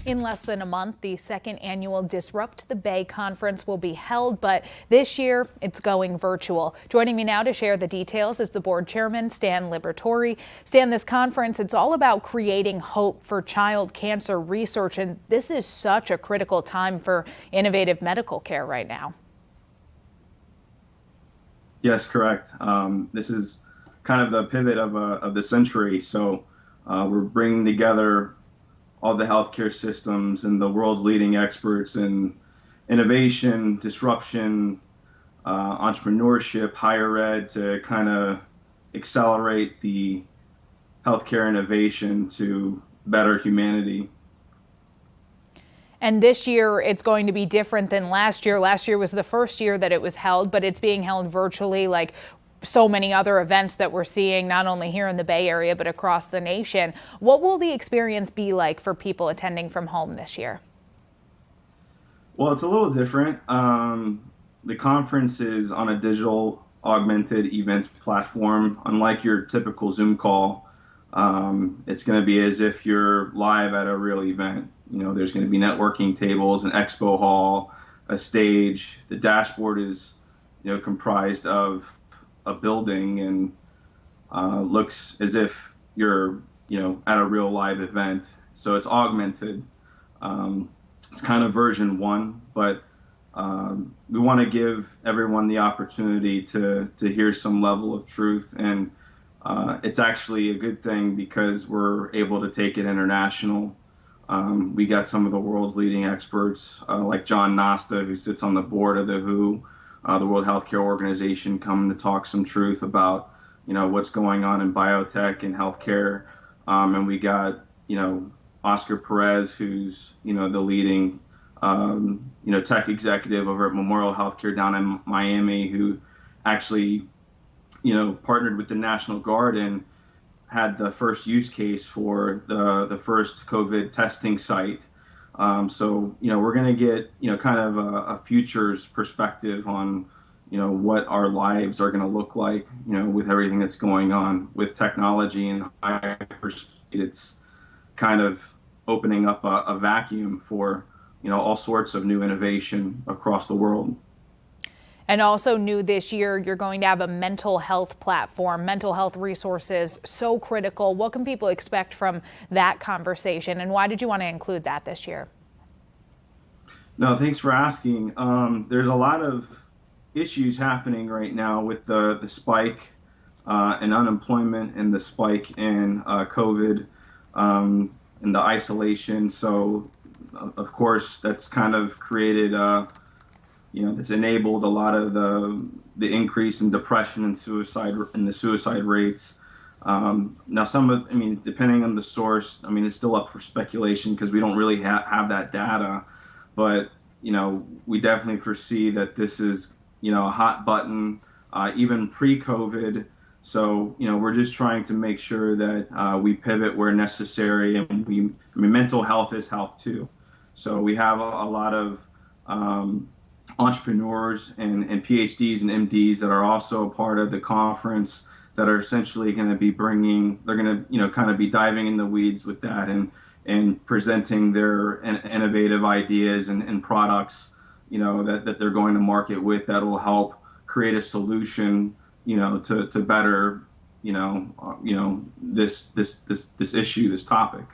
In less than a month, the second annual Disrupt the Bay conference will be held, but this year it's going virtual. Joining me now to share the details is the board chairman, Stan Liberatore. Stan, this conference, it's all about creating hope for child cancer research, and this is such a critical time for innovative medical care right now. Yes, correct. This is kind of the pivot of the century. So we're bringing together all the healthcare systems and the world's leading experts in innovation, disruption, entrepreneurship, higher ed to kind of accelerate the healthcare innovation to better humanity. And this year, it's going to be different than last year. Last year was the first year that it was held, but it's being held virtually like so many other events that we're seeing, not only here in the Bay Area, but across the nation. What will the experience be like for people attending from home this year? Well, it's a little different. The conference is on a digital augmented events platform. Unlike your typical Zoom call, it's going to be as if you're live at a real event. You know, there's going to be networking tables, an expo hall, a stage. The dashboard is, comprised of a building and looks as if you're, at a real live event. So it's augmented. It's kind of version 1, but we want to give everyone the opportunity to hear some level of truth. And it's actually a good thing because we're able to take it international. We got some of the world's leading experts like John Nosta, who sits on the board of the WHO, the World Healthcare Organization, coming to talk some truth about, what's going on in biotech and healthcare. And we got, Oscar Perez, who's, the leading, tech executive over at Memorial Healthcare down in Miami, who actually, partnered with the National Guard and had the first use case for the first COVID testing site. So, we're going to get, kind of a futures perspective on, what our lives are going to look like, with everything that's going on with technology and hyperspeed. It's kind of opening up a vacuum for, all sorts of new innovation across the world. And also new this year, you're going to have a mental health platform, mental health resources, so critical. What can people expect from that conversation, and why did you want to include that this year? No, thanks for asking. There's a lot of issues happening right now with the spike in unemployment and the spike in COVID and the isolation. So, of course, that's kind of created that's enabled a lot of the increase in depression and suicide and the suicide rates. Now, depending on the source, it's still up for speculation because we don't really have that data. But, we definitely foresee that this is, a hot button, even pre-COVID. So, we're just trying to make sure that we pivot where necessary. And mental health is health too. So we have a lot of entrepreneurs and PhDs and MDs that are also part of the conference that are essentially going to be they're going to, kind of be diving in the weeds with that and presenting their innovative ideas and products, that they're going to market with that will help create a solution, to better, this issue, this topic.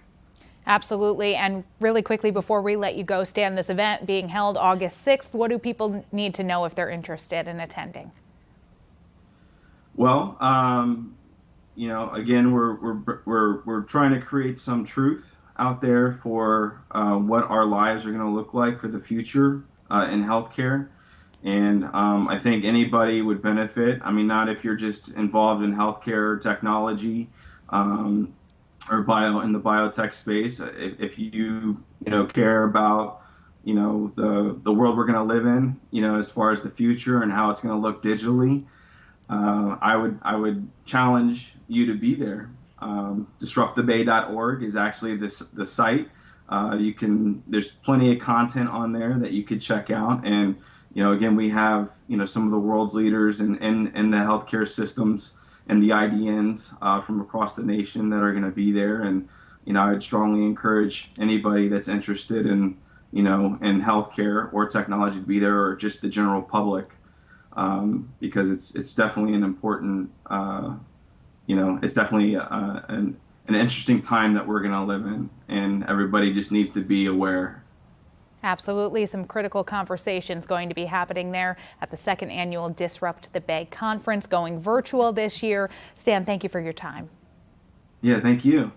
Absolutely. And really quickly before we let you go, Stan, this event being held August 6th, what do people need to know if they're interested in attending? Well, again, we're trying to create some truth out there for what our lives are going to look like for the future in healthcare. And I think anybody would benefit. Not if you're just involved in healthcare or technology, or in the biotech space. If you care about the world we're going to live in, as far as the future and how it's going to look digitally, I would challenge you to be there. Disruptthebay.org is actually the site. There's plenty of content on there that you could check out. And again, we have some of the world's leaders in the healthcare systems and the IDNs from across the nation that are going to be there. And I'd strongly encourage anybody that's interested in, in healthcare or technology to be there, or just the general public, because it's definitely an important, it's definitely an interesting time that we're going to live in, and everybody just needs to be aware. Absolutely. Some critical conversations going to be happening there at the second annual Disrupt the Bay conference, going virtual this year. Stan, thank you for your time. Yeah, thank you.